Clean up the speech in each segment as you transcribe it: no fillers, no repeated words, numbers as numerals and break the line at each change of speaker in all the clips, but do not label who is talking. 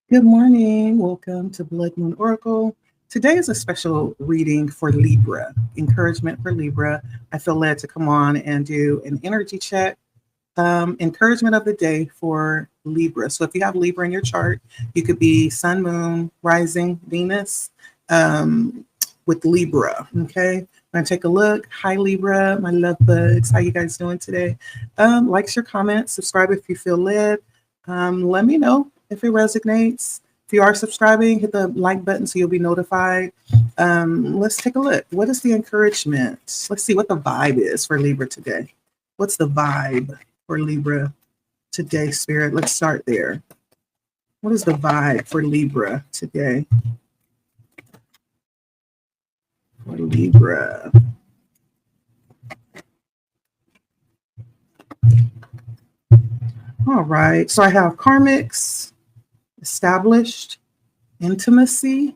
Good morning. Welcome to Blood Moon Oracle. Today is a special reading for Libra, encouragement for Libra. I feel led to come on and do an energy check, encouragement of the day for Libra. So if you have Libra in your chart, you could be Sun, Moon, Rising, Venus with Libra. Okay. I'm going to take a look. Hi, Libra, my love bugs. How you guys doing today? Like, share, comment, subscribe if you feel led. Let me know if it resonates. If you are subscribing, hit the like button so you'll be notified. Let's take a look. What is the encouragement? Let's see what the vibe is for Libra today. What's the vibe for Libra today, Spirit? Let's start there. What is the vibe for Libra today? For Libra. All right. So I have karmics, established, intimacy.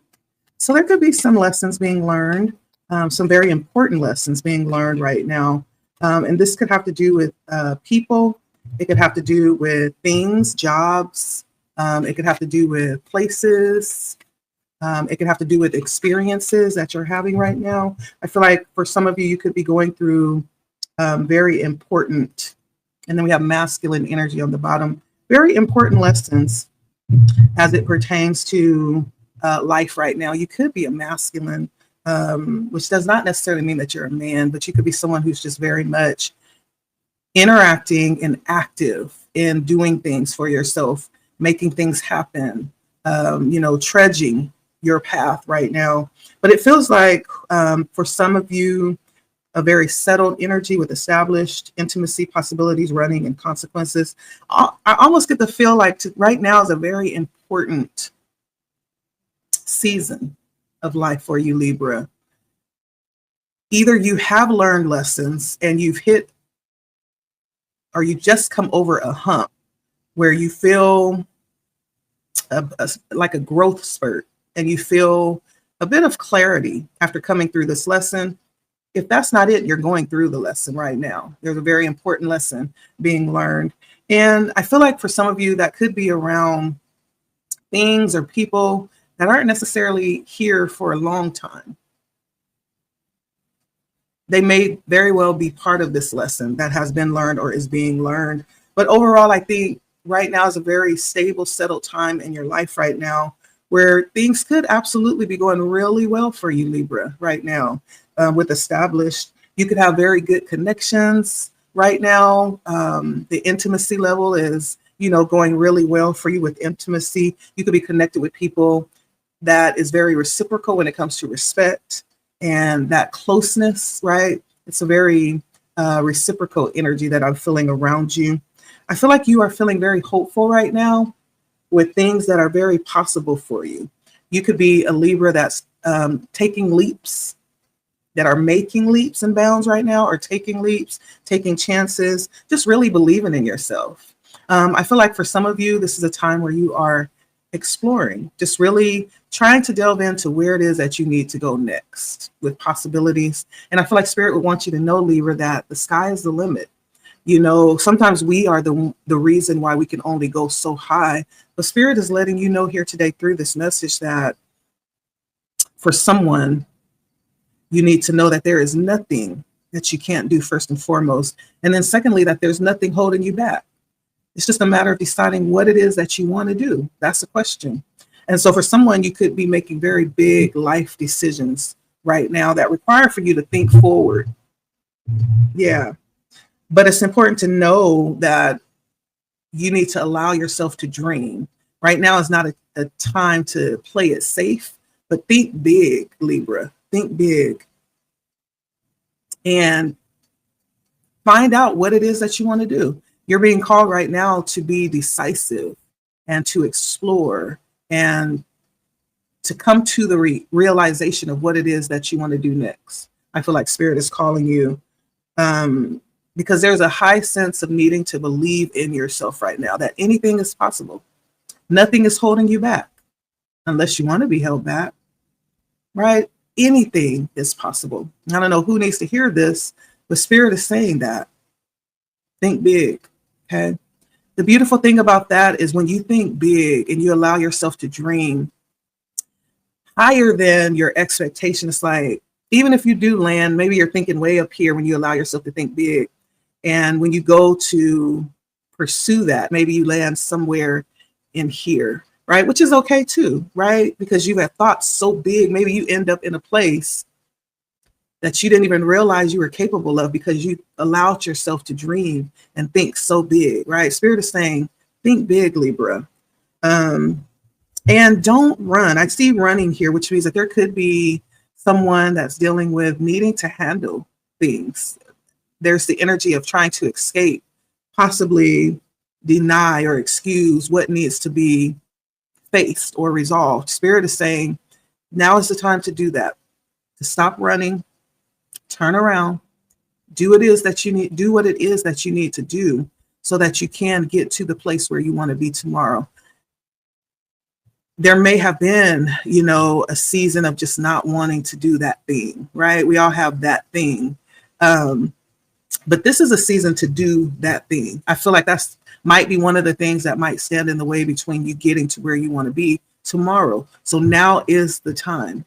So there could be some lessons being learned, some very important lessons being learned right now. And this could have to do with people. It could have to do with things, jobs. It could have to do with places. It could have to do with experiences that you're having right now. I feel like for some of you, you could be going through very important, and then we have masculine energy on the bottom, very important lessons as it pertains to life right now. You could be a masculine, which does not necessarily mean that you're a man, but you could be someone who's just very much interacting and active in doing things for yourself, making things happen, trudging your path right now. But it feels like for some of you, a very settled energy with established intimacy, possibilities, running, and consequences. I almost get the feel like right now is a very important season of life for you, Libra. Either you have learned lessons and you've hit, or you just come over a hump where you feel like a growth spurt and you feel a bit of clarity after coming through this lesson. If that's not it, you're going through the lesson right now. There's a very important lesson being learned. And I feel like for some of you, that could be around things or people that aren't necessarily here for a long time. They may very well be part of this lesson that has been learned or is being learned. But overall, I think right now is a very stable, settled time in your life right now where things could absolutely be going really well for you, Libra, right now. With established, you could have very good connections right now. The intimacy level is, going really well for you with intimacy. You could be connected with people that is very reciprocal when it comes to respect and that closeness, right? It's a very reciprocal energy that I'm feeling around you. I feel like you are feeling very hopeful right now with things that are very possible for you. You could be a Libra that's taking leaps, that are making leaps and bounds right now, or taking leaps, taking chances, just really believing in yourself. I feel like for some of you, this is a time where you are exploring, just really trying to delve into where it is that you need to go next with possibilities. And I feel like Spirit would want you to know, Libra, that the sky is the limit. Sometimes we are the reason why we can only go so high. But Spirit is letting you know here today through this message that for someone, you need to know that there is nothing that you can't do, first and foremost. And then secondly, that there's nothing holding you back. It's just a matter of deciding what it is that you want to do. That's the question. And so for someone, you could be making very big life decisions right now that require for you to think forward. Yeah. But it's important to know that you need to allow yourself to dream. Right now is not a time to play it safe, but think big, Libra. Think big and find out what it is that you want to do. You're being called right now to be decisive and to explore and to come to the realization of what it is that you want to do next. I feel like Spirit is calling you because there's a high sense of needing to believe in yourself right now, that anything is possible. Nothing is holding you back unless you want to be held back, right? Anything is possible. I don't know who needs to hear this, but Spirit is saying that. Think big, okay? The beautiful thing about that is when you think big and you allow yourself to dream higher than your expectations, like even if you do land, maybe you're thinking way up here when you allow yourself to think big. And when you go to pursue that, maybe you land somewhere in here, right? Which is okay too, right? Because you've had thoughts so big, maybe you end up in a place that you didn't even realize you were capable of because you allowed yourself to dream and think so big, right? Spirit is saying, think big, Libra. Um, and don't run. I see running here, which means that there could be someone that's dealing with needing to handle things. There's the energy of trying to escape, possibly deny or excuse what needs to be faced or resolved. Spirit is saying, now is the time to do that, to stop running, turn around, do what it is that you need, do what it is that you need to do so that you can get to the place where you want to be tomorrow. There may have been, a season of just not wanting to do that thing, right? We all have that thing. But this is a season to do that thing. I feel like that's might be one of the things that might stand in the way between you getting to where you want to be tomorrow. So now is the time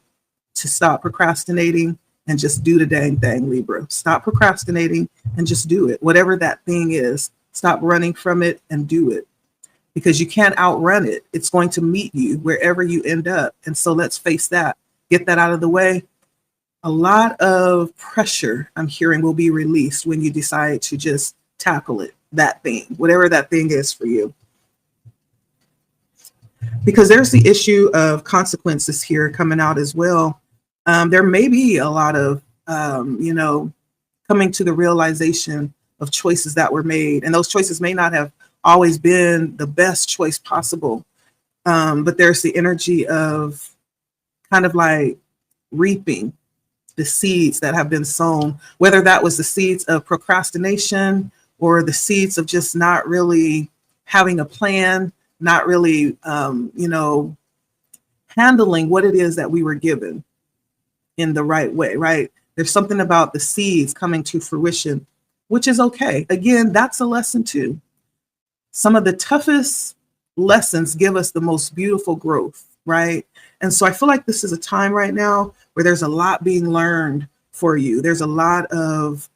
to stop procrastinating and just do the dang thing, Libra. Stop procrastinating and just do it. Whatever that thing is, stop running from it and do it, because you can't outrun it. It's going to meet you wherever you end up. And so let's face that, get that out of the way. A lot of pressure, I'm hearing, will be released when you decide to just tackle it, that thing, whatever that thing is for you. Because there's the issue of consequences here coming out as well. There may be a lot of, coming to the realization of choices that were made. And those choices may not have always been the best choice possible. But there's the energy of kind of like reaping the seeds that have been sown, whether that was the seeds of procrastination or the seeds of just not really having a plan, not really, handling what it is that we were given in the right way, right? There's something about the seeds coming to fruition, which is okay. Again, that's a lesson too. Some of the toughest lessons give us the most beautiful growth, right? And so I feel like this is a time right now where there's a lot being learned for you. There's a lot of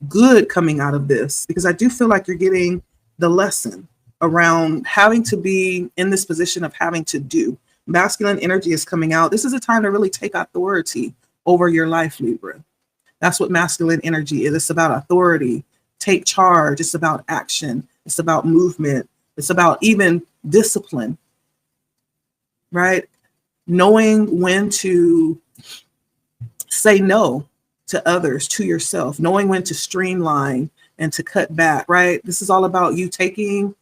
good coming out of this, because I do feel like you're getting the lesson around having to be in this position of having to do. Masculine energy is coming out. This is a time to really take authority over your life, Libra. That's what masculine energy is. It's about authority. Take charge. It's about action. It's about movement. It's about even discipline, right? Knowing when to say no to others, to yourself, knowing when to streamline and to cut back, right? This is all about you taking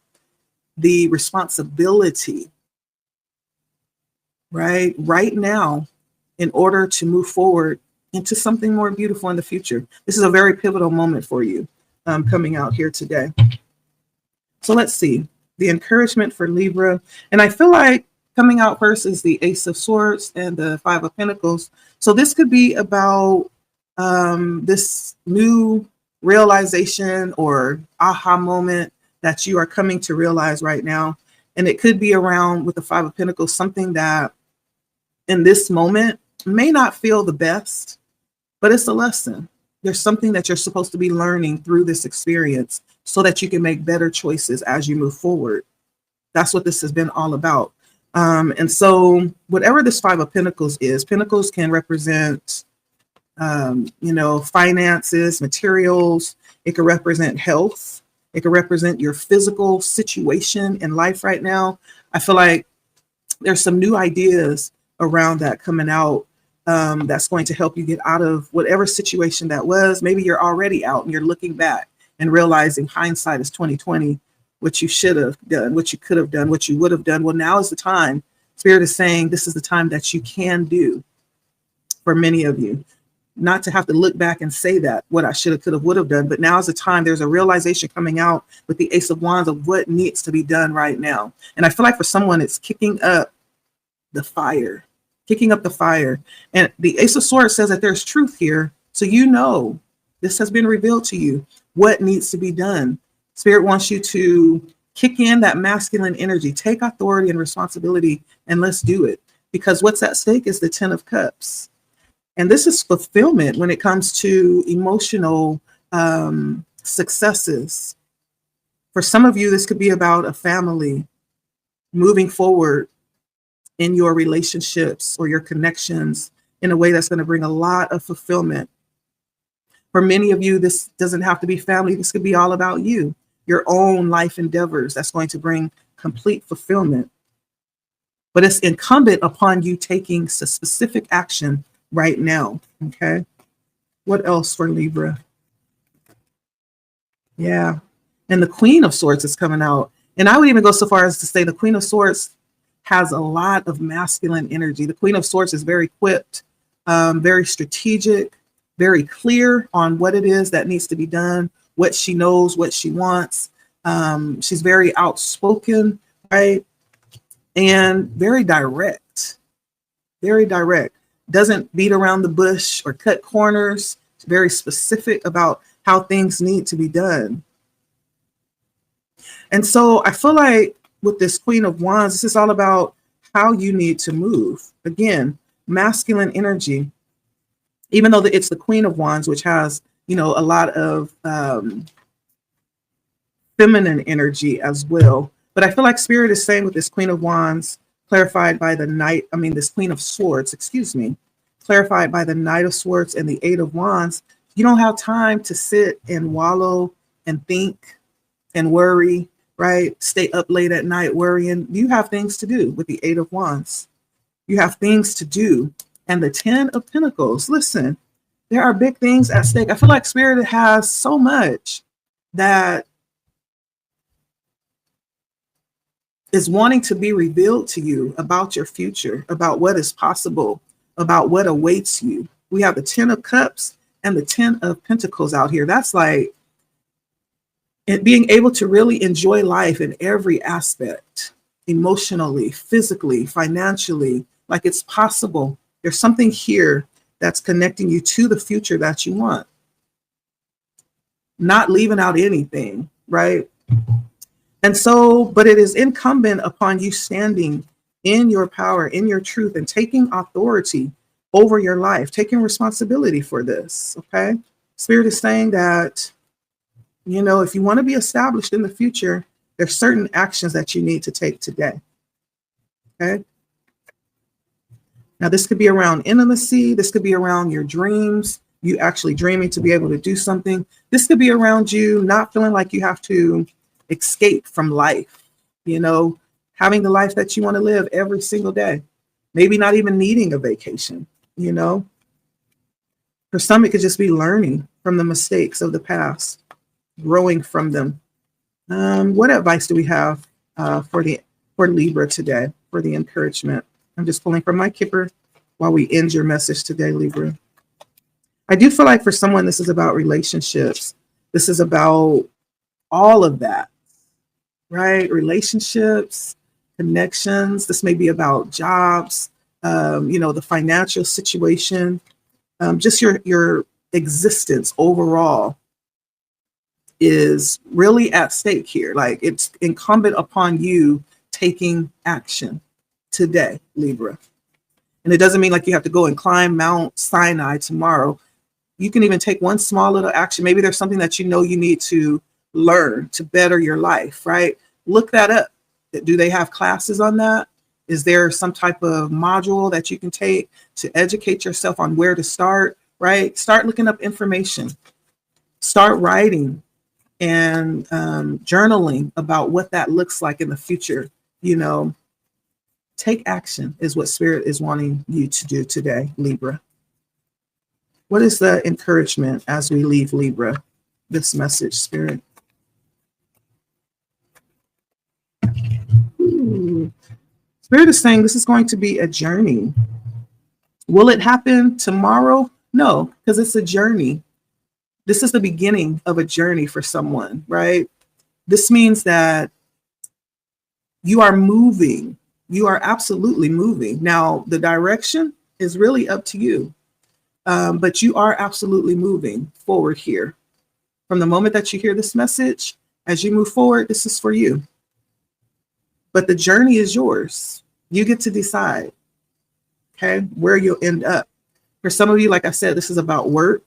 the responsibility, right now, in order to move forward into something more beautiful in the future. This is a very pivotal moment for you coming out here today. So let's see the encouragement for Libra. And I feel like coming out first is the Ace of Swords and the Five of Pentacles. So this could be about this new realization or aha moment that you are coming to realize right now. And it could be around, with the Five of Pentacles, something that in this moment may not feel the best, but it's a lesson. There's something that you're supposed to be learning through this experience so that you can make better choices as you move forward. That's what this has been all about. And so whatever this Five of Pentacles is, Pentacles can represent, finances, materials. It can represent health. It can represent your physical situation in life right now. I feel like there's some new ideas around that coming out that's going to help you get out of whatever situation that was. Maybe you're already out and you're looking back and realizing hindsight is 2020, what you should have done, what you could have done, what you would have done. Well, now is the time. Spirit is saying this is the time that you can do for many of you. Not to have to look back and say that what I should have, could have, would have done, but now is the time. There's a realization coming out with the Ace of Wands of what needs to be done right now. And I feel like for someone, it's kicking up the fire. And the Ace of Swords says that there's truth here. So this has been revealed to you what needs to be done Spirit wants you to kick in that masculine energy, take authority and responsibility, and let's do it. Because what's at stake is the 10 of Cups. And this is fulfillment when it comes to emotional successes. For some of you, this could be about a family moving forward in your relationships or your connections in a way that's going to bring a lot of fulfillment. For many of you, this doesn't have to be family. This could be all about you, your own life endeavors. That's going to bring complete fulfillment. But it's incumbent upon you taking specific action right now. Okay. What else for Libra? Yeah. And the Queen of Swords is coming out. And I would even go so far as to say the Queen of Swords has a lot of masculine energy. The Queen of Swords is very equipped, very strategic, very clear on what it is that needs to be done, what she knows, what she wants. She's very outspoken, right? And very direct, very direct. Doesn't beat around the bush or cut corners. It's very specific about how things need to be done. And so I feel like with this Queen of Wands, this is all about how you need to move. Again, masculine energy, even though it's the Queen of Wands, which has, a lot of feminine energy as well. But I feel like Spirit is saying with this Queen of Wands, clarified by this Queen of Swords, clarified by the Knight of Swords and the Eight of Wands, you don't have time to sit and wallow and think and worry, right? Stay up late at night worrying. You have things to do with the Eight of Wands. You have things to do. And the 10 of Pentacles, listen, there are big things at stake. I feel like Spirit has so much that is wanting to be revealed to you about your future, about what is possible, about what awaits you. We have the 10 of Cups and the 10 of Pentacles out here. That's like being able to really enjoy life in every aspect, emotionally, physically, financially, like it's possible. There's something here that's connecting you to the future that you want. Not leaving out anything, right? And so, but it is incumbent upon you standing in your power, in your truth, and taking authority over your life, taking responsibility for this, okay? Spirit is saying that, if you want to be established in the future, there's certain actions that you need to take today, okay? Now, this could be around intimacy. This could be around your dreams, you actually dreaming to be able to do something. This could be around you not feeling like you have to escape from life, having the life that you want to live every single day, maybe not even needing a vacation, For some, it could just be learning from the mistakes of the past, growing from them. What advice do we have for Libra today, for the encouragement? I'm just pulling from my Kipper while we end your message today, Libra. I do feel like for someone, this is about relationships. This is about all of that, right? Relationships, connections. This may be about jobs, the financial situation, just your existence overall is really at stake here. Like it's incumbent upon you taking action today, Libra. And it doesn't mean like you have to go and climb Mount Sinai tomorrow. You can even take one small little action. Maybe there's something that you need to learn to better your life, right? Look that up. Do they have classes on that? Is there some type of module that you can take to educate yourself on where to start, right? Start looking up information. Start writing and journaling about what that looks like in the future. Take action is what Spirit is wanting you to do today, Libra. What is the encouragement as we leave Libra, this message, Spirit? Spirit is saying this is going to be a journey. Will it happen tomorrow? No, because it's a journey. This is the beginning of a journey for someone, right? This means that you are moving. You are absolutely moving. Now, the direction is really up to you. But you are absolutely moving forward here. From the moment that you hear this message, As you move forward, this is for you. But the journey is yours. You get to decide, okay, where you'll end up. For some of you, like I said, this is about work.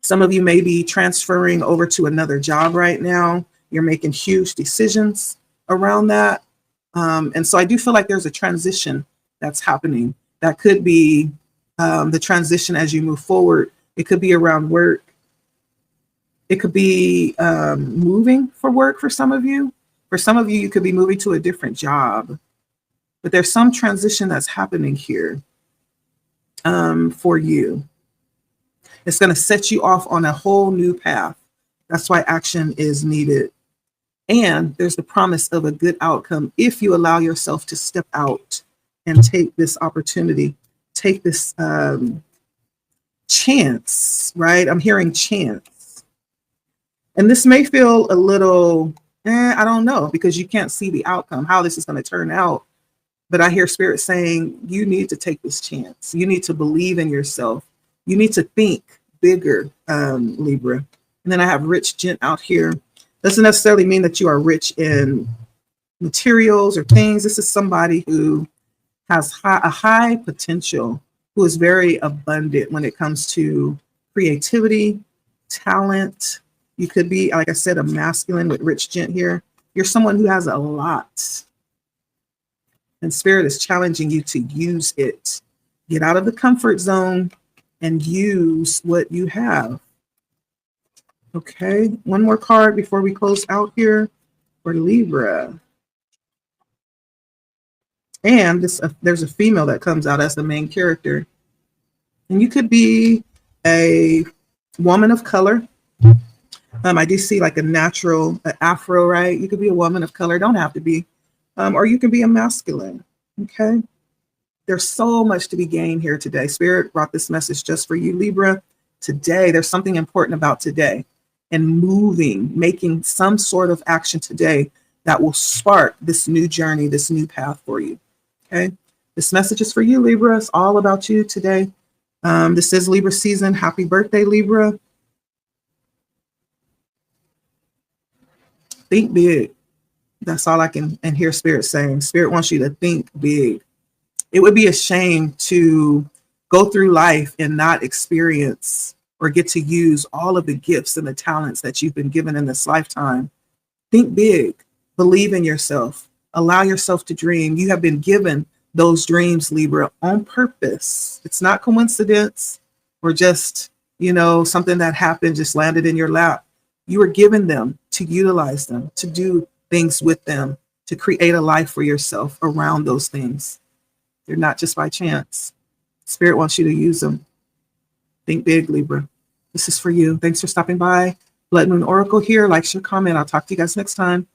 Some of you may be transferring over to another job right now. You're making huge decisions around that. And so I do feel like there's a transition that's happening. That could be the transition as you move forward. It could be around work. It could be moving for work for some of you. For some of you, you could be moving to a different job. But there's some transition that's happening here for you. It's going to set you off on a whole new path. That's why action is needed. And there's the promise of a good outcome if you allow yourself to step out and take this opportunity, take this chance, right? I'm hearing chance. And this may feel a little, I don't know, because you can't see the outcome, how this is going to turn out. But I hear Spirit saying, you need to take this chance. You need to believe in yourself. You need to think bigger, Libra. And then I have rich gent out here. Doesn't necessarily mean that you are rich in materials or things. This is somebody who has a high potential, who is very abundant when it comes to creativity, talent. You could be, like I said, a masculine with rich gent here. You're someone who has a lot. And Spirit is challenging you to use it. Get out of the comfort zone and use what you have. Okay, one more card before we close out here for Libra. And there's a female that comes out as the main character. And you could be a woman of color. I do see like a natural afro, right? You could be a woman of color, don't have to be. Or you can be a masculine, okay? There's so much to be gained here today. Spirit brought this message just for you, Libra. Today, there's something important about today and moving, making some sort of action today that will spark this new journey, this new path for you, okay? This message is for you, Libra. It's all about you today. This is Libra season. Happy birthday, Libra. Think big. That's all I can and hear Spirit saying. Spirit wants you to think big. It would be a shame to go through life and not experience or get to use all of the gifts and the talents that you've been given in this lifetime. Think big. Believe in yourself. Allow yourself to dream. You have been given those dreams, Libra, on purpose. It's not coincidence or just, something that happened, just landed in your lap. You were given them to utilize them, to do things with them, to create a life for yourself around those things. They're not just by chance. Spirit wants you to use them. Think big, Libra. This is for you. Thanks for stopping by. Blood Moon Oracle here. Like, share, comment. I'll talk to you guys next time.